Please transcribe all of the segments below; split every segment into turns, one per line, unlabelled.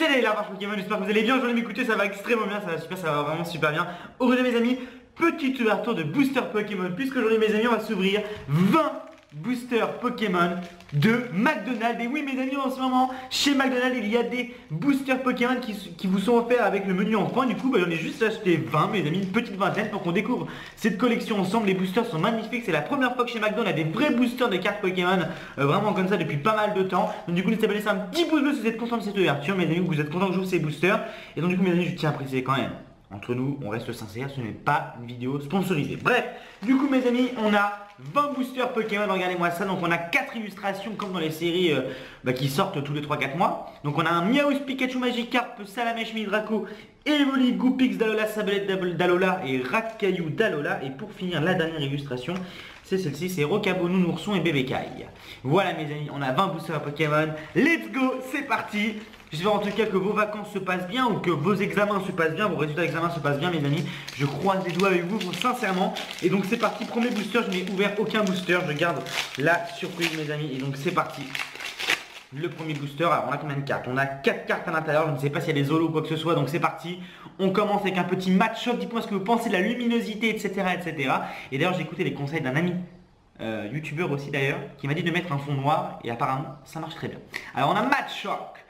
Salut la vache Pokémon, j'espère que vous allez bien, je vais m'écouter, ça va extrêmement bien, ça va super, ça va vraiment super bien. Aujourd'hui mes amis, petite ouverture de booster Pokémon, puisque aujourd'hui mes amis on va s'ouvrir 20 boosters Pokémon de McDonald's. Et oui mes amis, en ce moment chez McDonald's il y a des boosters Pokémon qui vous sont offerts avec le menu enfant. Du coup j'en ai juste acheté 20 mes amis, une petite vingtaine pour qu'on découvre cette collection ensemble. Les boosters sont magnifiques, c'est la première fois que chez McDonald's on a des vrais boosters de cartes Pokémon vraiment comme ça depuis pas mal de temps. Donc du coup n'hésitez pas à laisser un petit pouce bleu si vous êtes content de cette ouverture mes amis, que vous êtes content que je joue ces boosters. Et donc du coup mes amis, je tiens à préciser quand même, entre nous, on reste sincère, ce n'est pas une vidéo sponsorisée. Bref, du coup mes amis, on a 20 boosters Pokémon, regardez-moi ça. Donc on a 4 illustrations comme dans les séries qui sortent tous les 3-4 mois. Donc on a un Miaus, Pikachu, Magikarp, Salamèche, Midraco, Evoli, Goopix, Dalola, Sablette, Dalola et Rakkayu, Dalola. Et pour finir, la dernière illustration, c'est celle-ci, c'est Rocabo, Nounourson et Bébécaille. Voilà mes amis, on a 20 boosters Pokémon. Let's go, c'est parti. J'espère en tout cas que vos vacances se passent bien ou que vos examens se passent bien, vos résultats d'examen se passent bien mes amis. Je croise les doigts avec vous sincèrement. Et donc c'est parti, premier booster, je n'ai ouvert aucun booster, je garde la surprise mes amis. Et donc c'est parti. Le premier booster, alors on a combien de cartes? On a 4 cartes à l'intérieur, je ne sais pas s'il y a des holos ou quoi que ce soit, donc c'est parti. On commence avec un petit match shot, dites-moi ce que vous pensez de la luminosité, etc. etc. Et d'ailleurs j'ai écouté les conseils d'un ami youtubeur aussi d'ailleurs, qui m'a dit de mettre un fond noir, et apparemment ça marche très bien. Alors on a match shock,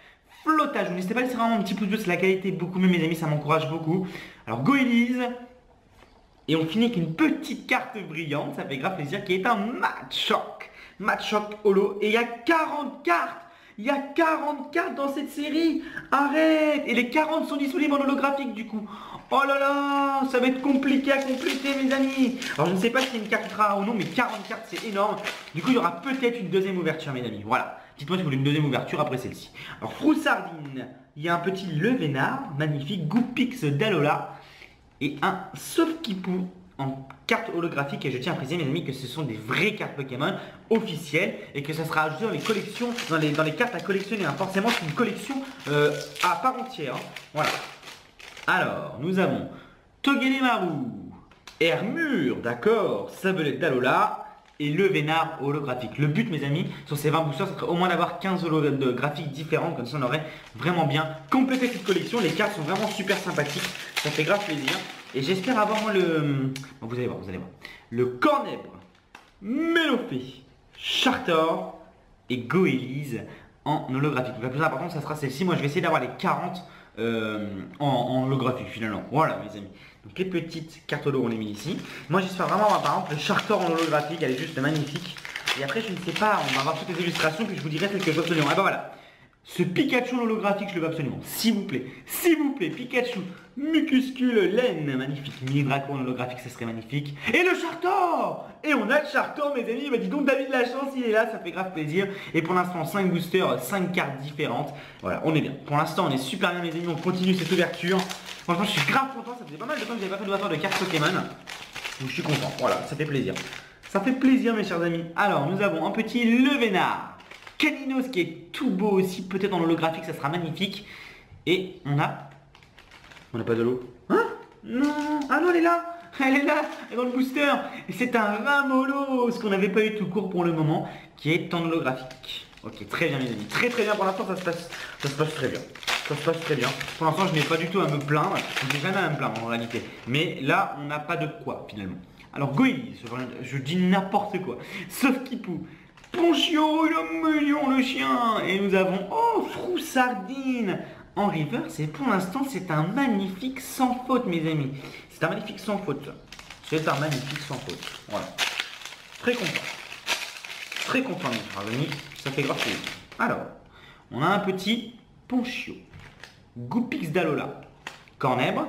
flottage, n'hésitez pas à laisser vraiment un petit pouce bleu, c'est la qualité beaucoup mieux mes amis, ça m'encourage beaucoup. Alors Goélise, et on finit avec une petite carte brillante, ça fait grave plaisir, qui est un match shock holo, et il y a 40 cartes. Il y a 40 cartes dans cette série. Arrête. Et les 40 sont disponibles en holographique du coup. Oh là là, ça va être compliqué à compléter mes amis. Alors je ne sais pas si c'est une carte rare ou non, mais 40 cartes c'est énorme. Du coup il y aura peut-être une deuxième ouverture mes amis. Voilà. Dites-moi si vous voulez une deuxième ouverture après celle-ci. Alors Froussardine, il y a un petit Levénard, magnifique, Goopix, Dalola et un Sauf-Qui-Pou en carte holographique. Et je tiens à préciser mes amis que ce sont des vraies cartes Pokémon officielles et que ça sera ajouté dans les collections, dans les cartes à collectionner. Hein. Forcément c'est une collection à part entière. Hein. Voilà. Alors nous avons Togedemaru, Hermure, d'accord, Sablette, Dalola et Levénard holographique. Le but mes amis sur ces 20 boosters, ça serait au moins d'avoir 15 holographiques différents, comme ça on aurait vraiment bien complété cette collection. Les cartes sont vraiment super sympathiques, ça fait grave plaisir. Et j'espère avoir moi le... Bon, vous allez voir, le Cornèbre, Mélofée, Chartor et Goélise en holographique. Donc la plus importante ça sera celle-ci. Moi je vais essayer d'avoir les 40 en holographique finalement. Voilà mes amis. Donc les petites cartes holo on les met ici. Moi j'espère vraiment avoir par exemple le Chartor en holographique, elle est juste magnifique. Et après je ne sais pas, on va avoir toutes les illustrations puis je vous dirai celle que je veux absolument. Ah bah voilà. Ce Pikachu holographique, je le veux absolument. S'il vous plaît, Pikachu, Mucuscule, Laine, magnifique. Midraco en holographique, ça serait magnifique. Et le Chartor! Et on a le Chartor, mes amis. Bah, dis donc, David la chance, il est là, ça fait grave plaisir. Et pour l'instant, 5 boosters, 5 cartes différentes. Voilà, on est bien. Pour l'instant, on est super bien, mes amis. On continue cette ouverture. Franchement, je suis grave content. Ça faisait pas mal de temps que j'avais pas fait d'ouverture de cartes Pokémon. Donc, je suis content. Voilà, ça fait plaisir. Ça fait plaisir, mes chers amis. Alors, nous avons un petit Levénard. Caninos qui est tout beau aussi, peut-être en holographique, ça sera magnifique. Et on n'a pas de l'eau. Hein? Non. Ah non, elle est là, elle est dans le booster. Et c'est un Ramolo, ce qu'on n'avait pas eu tout court pour le moment, qui est en holographique. Ok, très bien mes amis, très bien pour l'instant, ça se passe très bien. Ça se passe très bien. Pour l'instant, je n'ai pas du tout à me plaindre. Je n'ai jamais à me plaindre en réalité. Mais là, on n'a pas de quoi finalement. Alors Goélise, je dis n'importe quoi. Sauf-Qui-Pou. Ponchio, il est mignon le chien. Et nous avons, oh, Froussardine en reverse. Et pour l'instant, c'est un magnifique sans faute, mes amis. C'est un magnifique sans faute. C'est un magnifique sans faute. Voilà. Très content. Très content, mes frères amis. Ça fait grave plaisir. Alors, on a un petit Ponchio, Goopix, Dalola, Cornèbre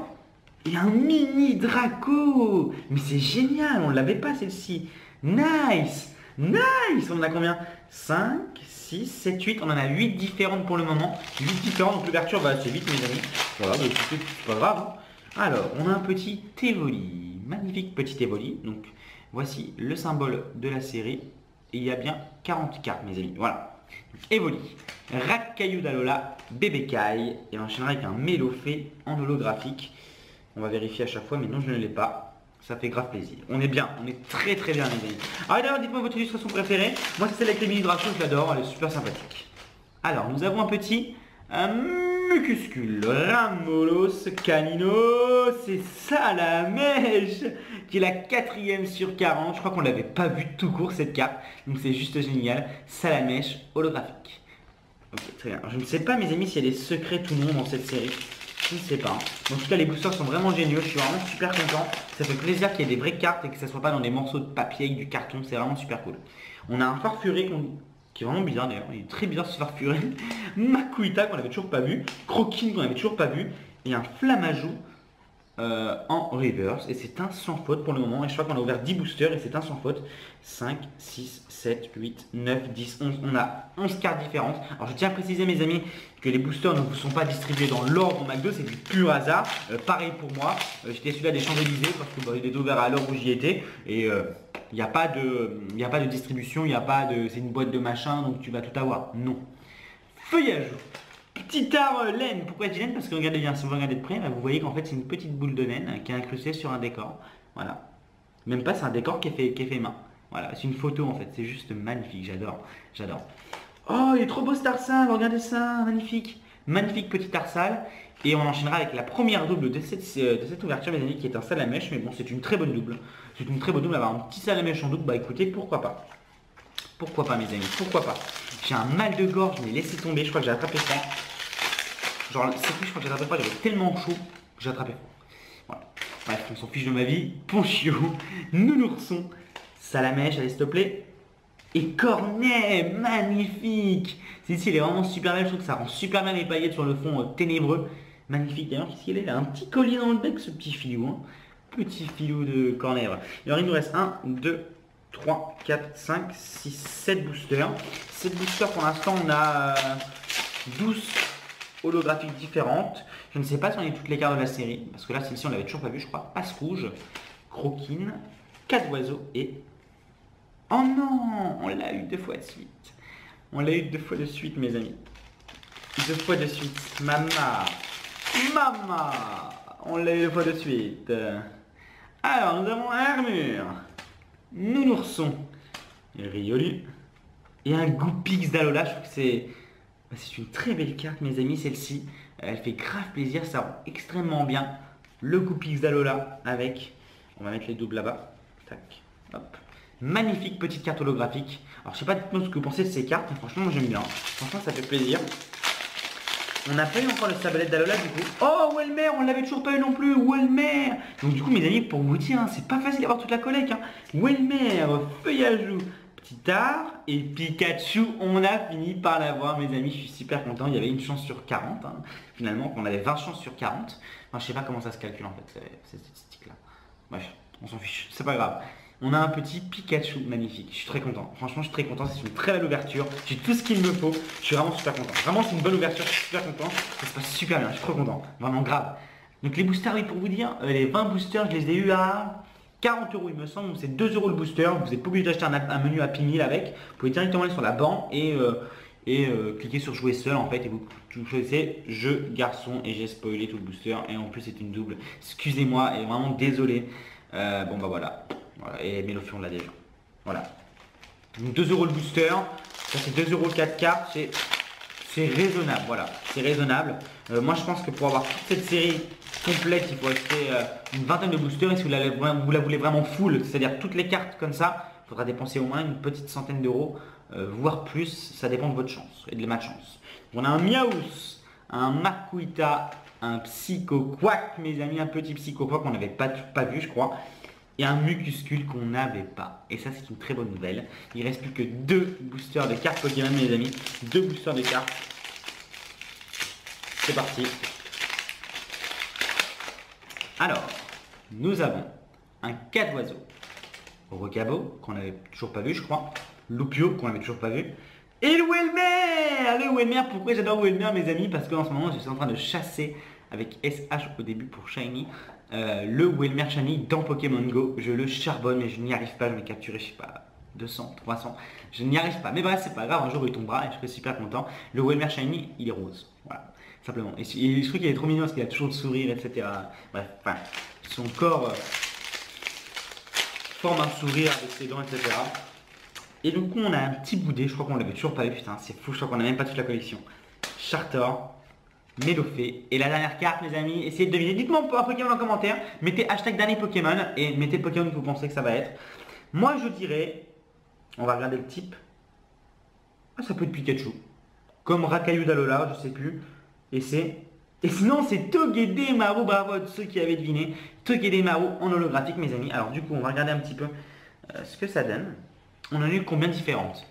et un mini Draco. Mais c'est génial, on ne l'avait pas celle-ci. Nice. Nice. On en a combien? 5, 6, 7, 8. On en a 8 différentes pour le moment. 8 différentes, donc l'ouverture va assez vite mes amis. Voilà, bah, c'est pas grave. Hein. Alors, on a un petit Evoli. Magnifique petit Evoli. Donc, voici le symbole de la série. Et il y a bien 40 cartes mes amis. Voilà. Evoli, Rakkayu, Dalola, Bébécaille. Et on enchaînera avec un Mélofée en holographique. On va vérifier à chaque fois, mais non, je ne l'ai pas. Ça fait grave plaisir. On est bien, on est très bien les amis. Alors d'ailleurs, dites-moi votre illustration préférée. Moi c'est celle avec les mini dragons, je l'adore, elle est super sympathique. Alors nous avons un petit Mucuscule, Ramolos, Canino, c'est Salamèche qui est la 4ème sur 40. Je crois qu'on l'avait pas vu tout court cette carte, donc c'est juste génial. Salamèche holographique. Ok, très bien. Je ne sais pas mes amis s'il y a des secrets tout non dans cette série. Je ne sais pas. En tout cas les boosters sont vraiment géniaux, je suis vraiment super content. Ça fait plaisir qu'il y ait des vraies cartes et que ça soit pas dans des morceaux de papier avec du carton, c'est vraiment super cool. On a un Farfuré qui est vraiment bizarre d'ailleurs, il est très bizarre ce Farfuré. Makuita qu'on avait toujours pas vu, Croquine qu'on avait toujours pas vu, et un Flamajou en reverse, et c'est un sans faute pour le moment, et je crois qu'on a ouvert 10 boosters et c'est un sans faute. 5, 6, 7, 8, 9, 10, 11, on a 11 cartes différentes. Alors je tiens à préciser mes amis que les boosters ne vous sont pas distribués dans l'ordre au McDo, c'est du pur hasard. Pareil pour moi, j'étais celui-là des Champs-Élysées parce que il était ouvert à l'heure où j'y étais, et il n'y a pas de distribution, il n'y a pas de, c'est une boîte de machin donc tu vas tout avoir, non. Feuillage. Petit art laine. Pourquoi je dis laine? Parce que regardez bien, si vous regardez de près, là, vous voyez qu'en fait c'est une petite boule de laine qui est incrustée sur un décor. Voilà. Même pas, c'est un décor qui est fait main. Voilà, c'est une photo en fait, c'est juste magnifique, j'adore, j'adore. Oh, il est trop beau cet Tarsal, regardez ça, magnifique. Magnifique petit Tarsal. Et on enchaînera avec la première double de cette ouverture, mes amis, qui est un Salamèche, mais bon, c'est une très bonne double. C'est une très bonne double, avoir un petit Salamèche en double, bah écoutez, pourquoi pas. Pourquoi pas mes amis, pourquoi pas. J'ai un mal de gorge, mais laissez tomber, je crois que j'ai attrapé froid. Genre, c'est plus, je crois que j'ai attrapé froid, j'avais tellement chaud que j'ai attrapé froid. Voilà. Bref, on s'en fiche de ma vie. Ponchio, Nounourson, Salamèche, allez s'il te plaît. Et Cornet, magnifique. Celle-ci, elle est vraiment super belle, je trouve que ça rend super bien les paillettes sur le fond ténébreux. Magnifique, d'ailleurs, qu'est-ce qu'il est là? Un petit collier dans le bec, ce petit filou. Hein. Petit filou de Cornet. Voilà. Alors, il nous reste 1, 2, 3, 4, 5, 6, 7 boosters. 7 boosters pour l'instant, on a 12 holographiques différentes. Je ne sais pas si on a toutes les cartes de la série, parce que là, celle-ci, on l'avait toujours pas vu, je crois. Passe rouge, Croquine, 4 oiseaux et... Oh non, on l'a eu 2 fois de suite. On l'a eu 2 fois de suite, mes amis. 2 fois de suite. Maman. Maman. On l'a eu 2 fois de suite. Alors, nous avons un Armure. Nounourson, Riolu et un Goupix d'Alola. Je trouve que c'est une très belle carte mes amis, celle-ci. Elle fait grave plaisir, ça rend extrêmement bien. Le Goupix d'Alola avec, on va mettre les doubles là-bas. Tac, hop. Magnifique petite carte holographique. Alors je sais pas dites-moi ce que vous pensez de ces cartes, mais franchement moi j'aime bien. Franchement ça fait plaisir. On n'a pas eu encore le sabalette d'Alola du coup. Oh Welmer, on l'avait toujours pas eu non plus, Welmer. Donc du coup mes amis, pour vous dire, hein, c'est pas facile d'avoir toute la collecte. Hein. Welmer, Feuillajou, Petit Art et Pikachu, on a fini par l'avoir mes amis, je suis super content. Il y avait une chance sur 40, hein. Finalement, on avait 20 chances sur 40. Enfin, je sais pas comment ça se calcule en fait, cette statistique là. Bref, on s'en fiche, c'est pas grave. On a un petit Pikachu magnifique, je suis très content. Franchement, je suis très content, c'est une très belle ouverture. J'ai tout ce qu'il me faut, je suis vraiment super content. Vraiment, c'est une bonne ouverture, je suis super content. Ça se passe super bien, je suis trop content, vraiment grave. Donc les boosters, oui, pour vous dire, les 20 boosters, je les ai eu à 40 € il me semble, c'est 2 € le booster. Vous n'êtes pas obligé d'acheter un menu Happy Meal avec. Vous pouvez directement aller sur la banque et cliquer sur jouer seul en fait. Et vous choisissez jeu garçon et j'ai spoilé tout le booster. Et en plus, c'est une double. Excusez-moi et vraiment désolé. Bon bah voilà. Et Mélofion l'a déjà. Voilà. Donc 2 € le booster. Ça c'est 2 € 4 cartes. C'est raisonnable. Voilà. C'est raisonnable. Moi je pense que pour avoir toute cette série complète, il faut acheter une vingtaine de boosters. Et si vous la voulez vraiment full, c'est-à-dire toutes les cartes comme ça, il faudra dépenser au moins une petite centaine d'euros, voire plus. Ça dépend de votre chance et de ma chance. On a un Miaous, un Makuita, un Psycho Quack, mes amis, un petit Psycho Quack qu'on n'avait pas vu, je crois. Et un Mucuscule qu'on n'avait pas. Et ça, c'est une très bonne nouvelle. Il ne reste plus que 2 boosters de cartes Pokémon, mes amis. 2 boosters de cartes. C'est parti. Alors, nous avons un 4 oiseaux. Rocabo, qu'on n'avait toujours pas vu, je crois. Lupio, qu'on n'avait toujours pas vu. Et le Welmer. Le Welmer, pourquoi j'adore Welmer, mes amis? Parce qu'en ce moment, je suis en train de chasser avec SH au début pour Shiny. Le Welmer Shiny dans Pokémon Go. Je le charbonne, mais je n'y arrive pas. Je vais capturer, je sais pas, 200, 300. Je n'y arrive pas. Mais bref, c'est pas grave. Un jour, il tombera et je serai super content. Le Welmer Shiny, il est rose. Voilà. Simplement. Et je trouve qu'il est trop mignon parce qu'il a toujours le sourire, etc. Bref, enfin, son corps forme un sourire avec ses dents, etc. Et du coup, on a un petit boudet. Je crois qu'on l'avait toujours pas vu. Putain, c'est fou. Je crois qu'on a même pas toute la collection. Chartor, Mélofée. Et la dernière carte, mes amis, essayez de deviner. Dites-moi un Pokémon en commentaire. Mettez hashtag dernier Pokémon et mettez le Pokémon que vous pensez que ça va être. Moi, je dirais, on va regarder le type. Ah, ça peut être Pikachu. Comme Rakayu d'Alola, je sais plus. Et sinon, c'est Togedemaru. Bravo à tous ceux qui avaient deviné. Togedemaru en holographique, mes amis. Alors, du coup, on va regarder un petit peu ce que ça donne. On en a eu combien différentes?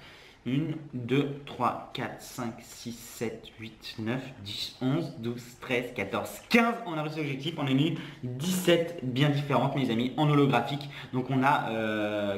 1, 2, 3, 4, 5, 6, 7, 8, 9, 10, 11, 12, 13, 14, 15. On a réussi l'objectif. On a mis 17 bien différentes, mes amis, en holographique. Donc on a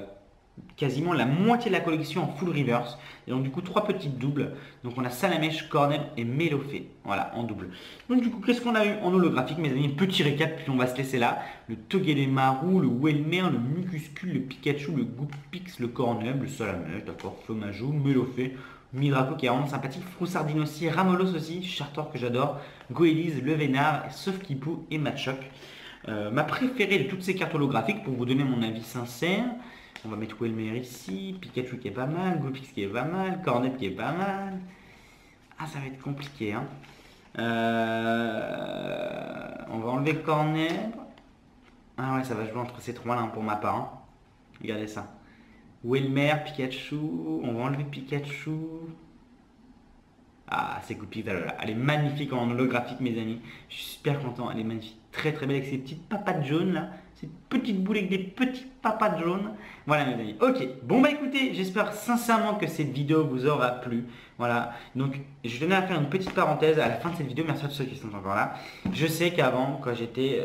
quasiment la moitié de la collection en full reverse. Et donc du coup 3 petites doubles. Donc on a Salamèche, Corneb et Mélofée. Voilà, en double. Donc du coup, qu'est-ce qu'on a eu en holographique, mes amis? Petit récap, puis on va se laisser là. Le Togedemaru, le Welmer, le Mucuscule, le Pikachu, le Goupix, le Corneb, le Salamèche, d'accord, Flomajou, Mélofée, Midraco qui est vraiment sympathique, Froussardine aussi, Ramolos aussi, Chartor que j'adore, Goélise, Le Vénard, sauf Kipou et Machoc. Ma préférée de toutes ces cartes holographiques, pour vous donner mon avis sincère, on va mettre Welmer ici, Pikachu qui est pas mal, Goupix qui est pas mal, Corneb qui est pas mal. Ah, ça va être compliqué, hein. On va enlever Corneb. Ah ouais, ça va jouer entre ces trois-là pour ma part, hein. Regardez ça. Welmer, Pikachu, on va enlever Pikachu. Ah, c'est Goupix d'Alola. Elle est magnifique en holographique, mes amis. Je suis super content, elle est magnifique. Très très belle avec ces petites papates jaunes là. Ces petites boules avec des petites papates jaunes. Voilà, mes amis. Ok, bon bah écoutez, j'espère sincèrement que cette vidéo vous aura plu. Voilà, donc je tenais à faire une petite parenthèse à la fin de cette vidéo. Merci à tous ceux qui sont encore là. Je sais qu'avant, quand j'étais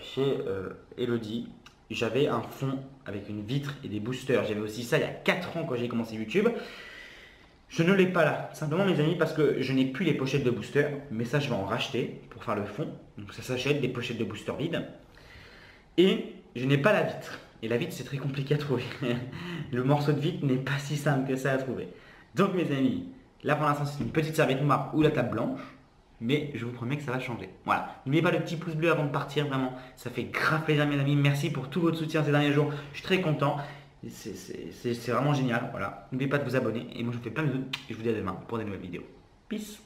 chez Elodie, j'avais un fond avec une vitre et des boosters. J'avais aussi ça il y a 4 ans quand j'ai commencé YouTube. Je ne l'ai pas là, simplement mes amis, parce que je n'ai plus les pochettes de booster, mais ça je vais en racheter pour faire le fond. Donc ça s'achète des pochettes de booster vides. Et je n'ai pas la vitre. Et la vitre c'est très compliqué à trouver. Le morceau de vitre n'est pas si simple que ça à trouver. Donc mes amis, là pour l'instant c'est une petite serviette noire ou la table blanche. Mais je vous promets que ça va changer. Voilà. N'oubliez pas le petit pouce bleu avant de partir, vraiment. Ça fait grave plaisir mes amis. Merci pour tout votre soutien ces derniers jours. Je suis très content. C'est vraiment génial. Voilà. N'oubliez pas de vous abonner. Et moi je vous fais plein de bisous. Et je vous dis à demain pour des nouvelles vidéos. Peace.